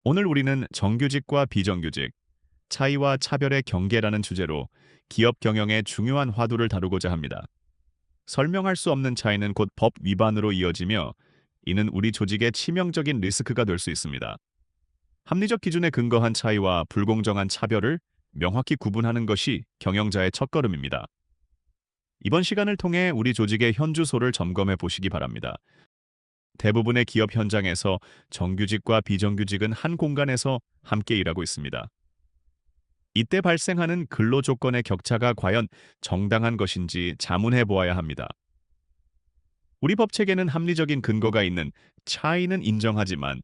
오늘 우리는 정규직과 비정규직, 차이와 차별의 경계라는 주제로 기업 경영의 중요한 화두를 다루고자 합니다. 설명할 수 없는 차이는 곧 법 위반으로 이어지며 이는 우리 조직의 치명적인 리스크가 될 수 있습니다. 합리적 기준에 근거한 차이와 불공정한 차별을 명확히 구분하는 것이 경영자의 첫걸음입니다. 이번 시간을 통해 우리 조직의 현주소를 점검해 보시기 바랍니다. 대부분의 기업 현장에서 정규직과 비정규직은 한 공간에서 함께 일하고 있습니다. 이때 발생하는 근로 조건의 격차가 과연 정당한 것인지 자문해 보아야 합니다. 우리 법 체계는 합리적인 근거가 있는 차이는 인정하지만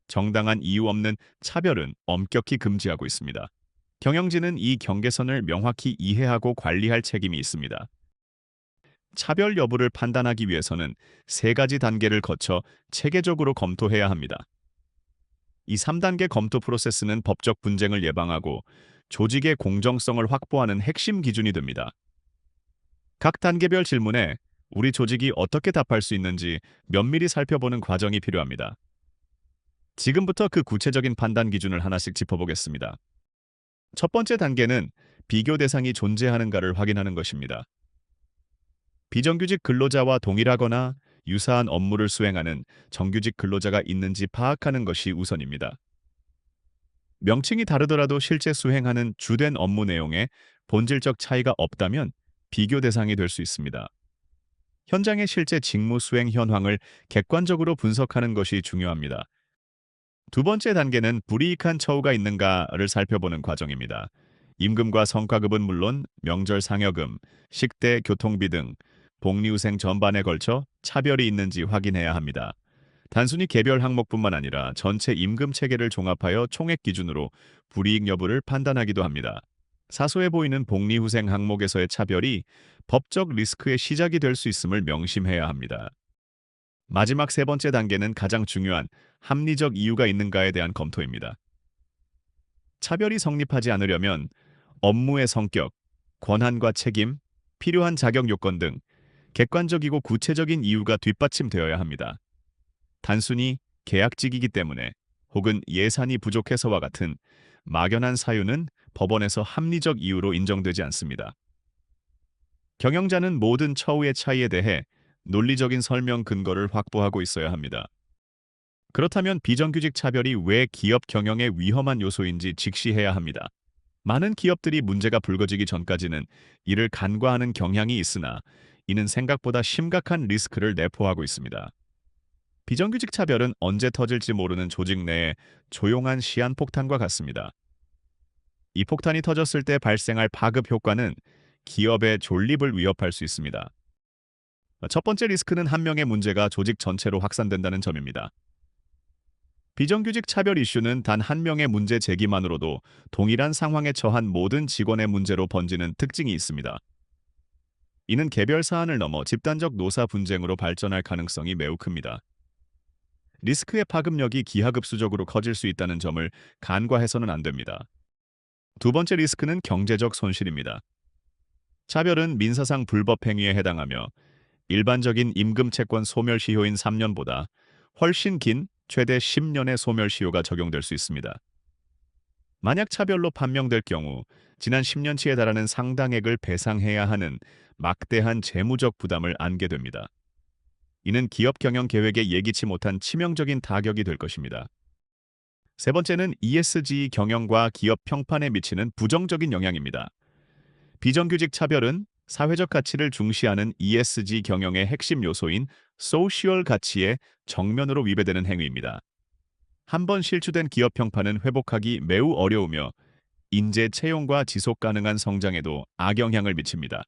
정당한 이유 없는 차별은 엄격히 금지하고 있습니다. 경영진은 이 경계선을 명확히 이해하고 관리할 책임이 있습니다. 차별 여부를 판단하기 위해서는 세 가지 단계를 거쳐 체계적으로 검토해야 합니다. 이 3단계 검토 프로세스는 법적 분쟁을 예방하고 조직의 공정성을 확보하는 핵심 기준이 됩니다. 각 단계별 질문에 우리 조직이 어떻게 답할 수 있는지 면밀히 살펴보는 과정이 필요합니다. 지금부터 그 구체적인 판단 기준을 하나씩 짚어보겠습니다. 첫 번째 단계는 비교 대상이 존재하는가를 확인하는 것입니다. 비정규직 근로자와 동일하거나 유사한 업무를 수행하는 정규직 근로자가 있는지 파악하는 것이 우선입니다. 명칭이 다르더라도 실제 수행하는 주된 업무 내용에 본질적 차이가 없다면 비교 대상이 될 수 있습니다. 현장의 실제 직무 수행 현황을 객관적으로 분석하는 것이 중요합니다. 두 번째 단계는 불이익한 처우가 있는가를 살펴보는 과정입니다. 임금과 성과급은 물론 명절 상여금, 식대, 교통비 등 복리후생 전반에 걸쳐 차별이 있는지 확인해야 합니다. 단순히 개별 항목뿐만 아니라 전체 임금 체계를 종합하여 총액 기준으로 불이익 여부를 판단하기도 합니다. 사소해 보이는 복리후생 항목에서의 차별이 법적 리스크의 시작이 될 수 있음을 명심해야 합니다. 마지막 세 번째 단계는 가장 중요한 합리적 이유가 있는가에 대한 검토입니다. 차별이 성립하지 않으려면 업무의 성격, 권한과 책임, 필요한 자격 요건 등 객관적이고 구체적인 이유가 뒷받침되어야 합니다. 단순히 계약직이기 때문에 혹은 예산이 부족해서와 같은 막연한 사유는 법원에서 합리적 이유로 인정되지 않습니다. 경영자는 모든 처우의 차이에 대해 논리적인 설명 근거를 확보하고 있어야 합니다. 그렇다면 비정규직 차별이 왜 기업 경영에 위험한 요소인지 직시해야 합니다. 많은 기업들이 문제가 불거지기 전까지는 이를 간과하는 경향이 있으나 이는 생각보다 심각한 리스크를 내포하고 있습니다. 비정규직 차별은 언제 터질지 모르는 조직 내의 조용한 시한폭탄과 같습니다. 이 폭탄이 터졌을 때 발생할 파급 효과는 기업의 존립을 위협할 수 있습니다. 첫 번째 리스크는 한 명의 문제가 조직 전체로 확산된다는 점입니다. 비정규직 차별 이슈는 단 한 명의 문제 제기만으로도 동일한 상황에 처한 모든 직원의 문제로 번지는 특징이 있습니다. 이는 개별 사안을 넘어 집단적 노사 분쟁으로 발전할 가능성이 매우 큽니다. 리스크의 파급력이 기하급수적으로 커질 수 있다는 점을 간과해서는 안 됩니다. 두 번째 리스크는 경제적 손실입니다. 차별은 민사상 불법 행위에 해당하며 일반적인 임금 채권 소멸시효인 3년보다 훨씬 긴 최대 10년의 소멸시효가 적용될 수 있습니다. 만약 차별로 판명될 경우 지난 10년치에 달하는 상당액을 배상해야 하는 막대한 재무적 부담을 안게 됩니다. 이는 기업 경영 계획에 예기치 못한 치명적인 타격이 될 것입니다. 세 번째는 ESG 경영과 기업 평판에 미치는 부정적인 영향입니다. 비정규직 차별은 사회적 가치를 중시하는 ESG 경영의 핵심 요소인 소셜 가치에 정면으로 위배되는 행위입니다. 한 번 실추된 기업 평판은 회복하기 매우 어려우며 인재 채용과 지속 가능한 성장에도 악영향을 미칩니다.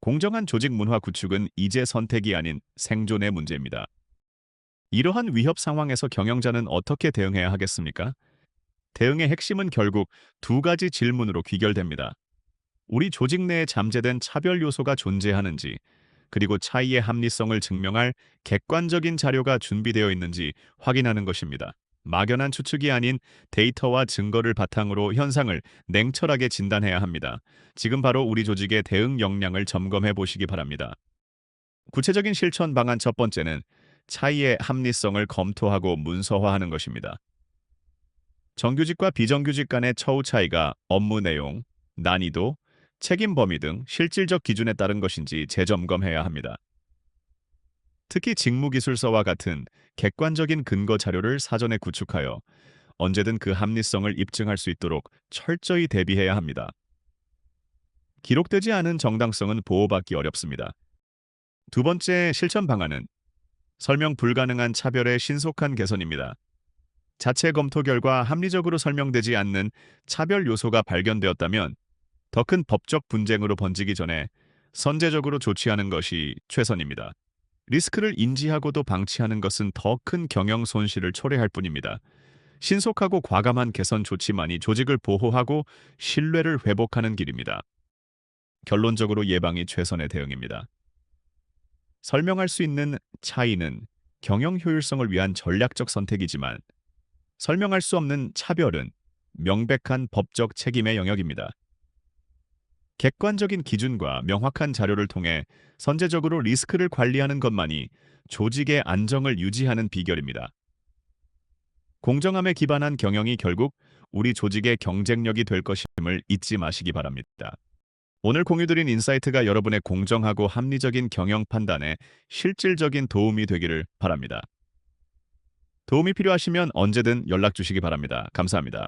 공정한 조직 문화 구축은 이제 선택이 아닌 생존의 문제입니다. 이러한 위협 상황에서 경영자는 어떻게 대응해야 하겠습니까? 대응의 핵심은 결국 두 가지 질문으로 귀결됩니다. 우리 조직 내에 잠재된 차별 요소가 존재하는지, 그리고 차이의 합리성을 증명할 객관적인 자료가 준비되어 있는지 확인하는 것입니다. 막연한 추측이 아닌 데이터와 증거를 바탕으로 현상을 냉철하게 진단해야 합니다. 지금 바로 우리 조직의 대응 역량을 점검해 보시기 바랍니다. 구체적인 실천 방안 첫 번째는 차이의 합리성을 검토하고 문서화하는 것입니다. 정규직과 비정규직 간의 처우 차이가 업무 내용, 난이도, 책임 범위 등 실질적 기준에 따른 것인지 재점검해야 합니다. 특히 직무기술서와 같은 객관적인 근거 자료를 사전에 구축하여 언제든 그 합리성을 입증할 수 있도록 철저히 대비해야 합니다. 기록되지 않은 정당성은 보호받기 어렵습니다. 두 번째 실천 방안은 설명 불가능한 차별의 신속한 개선입니다. 자체 검토 결과 합리적으로 설명되지 않는 차별 요소가 발견되었다면 더 큰 법적 분쟁으로 번지기 전에 선제적으로 조치하는 것이 최선입니다. 리스크를 인지하고도 방치하는 것은 더 큰 경영 손실을 초래할 뿐입니다. 신속하고 과감한 개선 조치만이 조직을 보호하고 신뢰를 회복하는 길입니다. 결론적으로 예방이 최선의 대응입니다. 설명할 수 있는 차이는 경영 효율성을 위한 전략적 선택이지만 설명할 수 없는 차별은 명백한 법적 책임의 영역입니다. 객관적인 기준과 명확한 자료를 통해 선제적으로 리스크를 관리하는 것만이 조직의 안정을 유지하는 비결입니다. 공정함에 기반한 경영이 결국 우리 조직의 경쟁력이 될 것임을 잊지 마시기 바랍니다. 오늘 공유드린 인사이트가 여러분의 공정하고 합리적인 경영 판단에 실질적인 도움이 되기를 바랍니다. 도움이 필요하시면 언제든 연락 주시기 바랍니다. 감사합니다.